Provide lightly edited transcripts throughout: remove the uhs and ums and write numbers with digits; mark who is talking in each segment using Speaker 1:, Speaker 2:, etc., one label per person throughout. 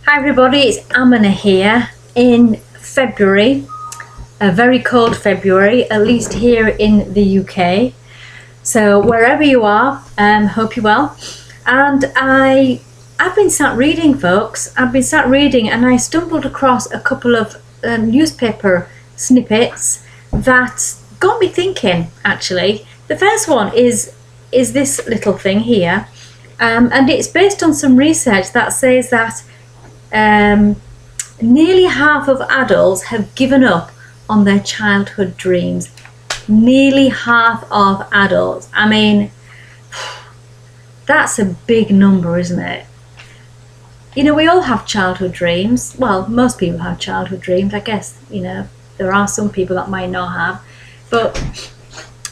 Speaker 1: Hi everybody, it's Amana here in February, a very cold February, at least here in the UK. So wherever you are, hope you're well. And I've been sat reading, folks. I've been sat reading and I stumbled across a couple of newspaper snippets that got me thinking, actually. The first one is this little thing here. And it's based on some research that says that nearly half of adults have given up on their childhood dreams. Nearly half of adults. I mean, that's a big number, isn't it? You know, we all have childhood dreams. Well, most people have childhood dreams. I guess, you know, there are some people that might not have. But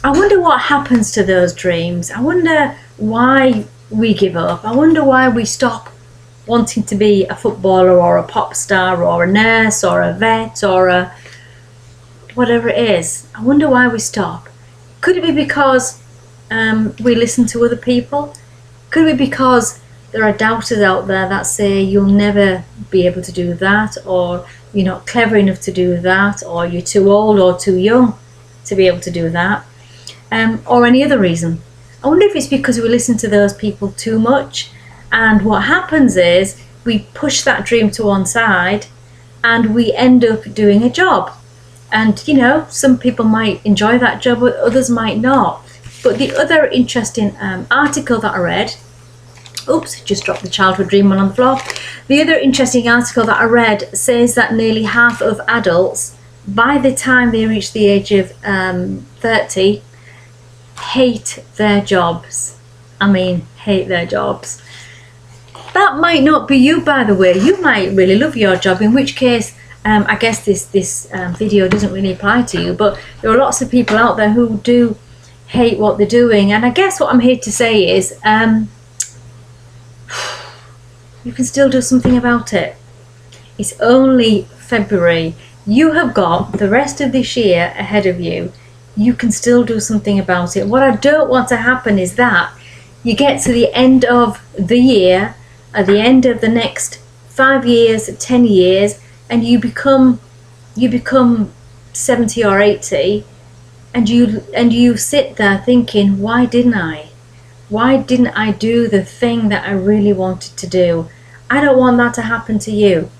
Speaker 1: I wonder what happens to those dreams. I wonder why we give up. I wonder why we stop wanting to be a footballer or a pop star or a nurse or a vet or a whatever it is. I wonder why we stop. Could it be because we listen to other people? Could it be because there are doubters out there that say you'll never be able to do that, or you're not clever enough to do that, or you're too old or too young to be able to do that, or any other reason? I wonder if it's because we listen to those people too much, and what happens is we push that dream to one side and we end up doing a job. And you know, some people might enjoy that job, but others might not. But the other interesting article that I read, oops, just dropped the childhood dream one on the floor. The other interesting article that I read says that nearly half of adults, by the time they reach the age of 30, hate their jobs. I mean, hate their jobs. That might not be you, by the way. You might really love your job, in which case I guess this video doesn't really apply to you, but there are lots of people out there who do hate what they're doing. And I guess what I'm here to say is you can still do something about it. It's only February. You have got the rest of this year ahead of you. You can still do something about it. What I don't want to happen is that you get to the end of the year, at the end of the next 5 years, 10 years, and you become 70 or 80, and you sit there thinking, why didn't I do the thing that I really wanted to do? I don't want that to happen to you.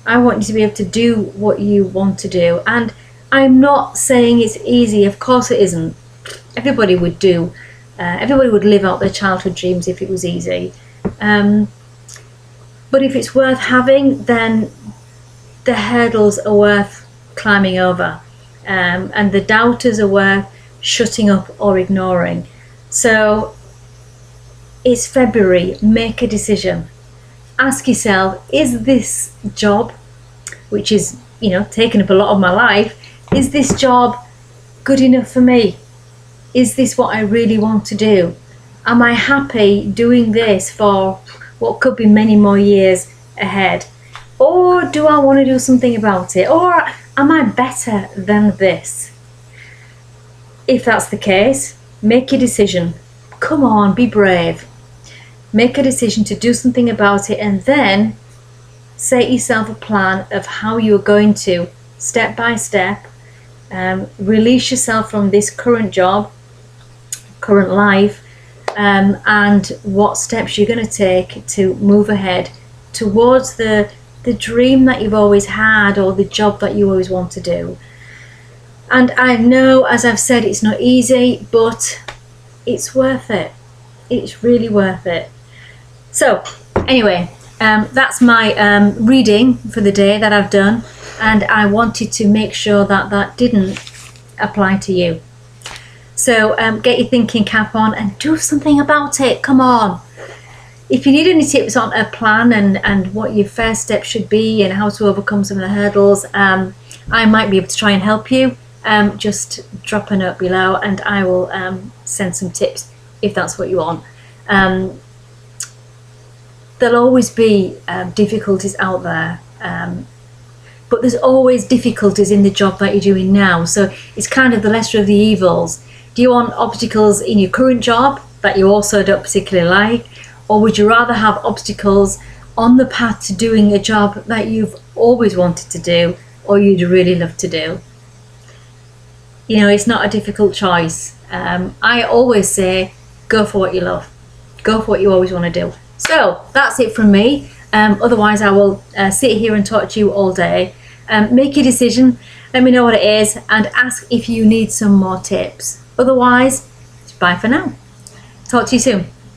Speaker 1: I want you to be able to do what you want to do. And I'm not saying it's easy. Of course it isn't. Everybody would live out their childhood dreams if it was easy. But if it's worth having, then the hurdles are worth climbing over, and the doubters are worth shutting up or ignoring. So it's February. Make a decision. Ask yourself, is this job, which is, you know, taking up a lot of my life, is this job good enough for me? Is this what I really want to do? Am I happy doing this for what could be many more years ahead? Or do I want to do something about it? Or am I better than this? If that's the case, make a decision. Come on, be brave. Make a decision to do something about it, and then set yourself a plan of how you're going to, step by step, release yourself from this current job, current life, and what steps you're going to take to move ahead towards the dream that you've always had, or the job that you always want to do. And I know, as I've said, it's not easy, but it's worth it. It's really worth it. So anyway, that's my reading for the day that I've done, and I wanted to make sure that that didn't apply to you. So get your thinking cap on and do something about it. Come on. If you need any tips on a plan and what your first step should be and how to overcome some of the hurdles, I might be able to try and help you. Just drop a note below and I will send some tips if that's what you want. There'll always be difficulties out there, but there's always difficulties in the job that you're doing now. So it's kind of the lesser of the evils. Do you want obstacles in your current job that you also don't particularly like? Or would you rather have obstacles on the path to doing a job that you've always wanted to do or you'd really love to do. You know, it's not a difficult choice. I always say, go for what you love. Go for what you always want to do. So that's it from me. Otherwise, I will sit here and talk to you all day. Make your decision. Let me know what it is and ask if you need some more tips. Otherwise, bye for now. Talk to you soon.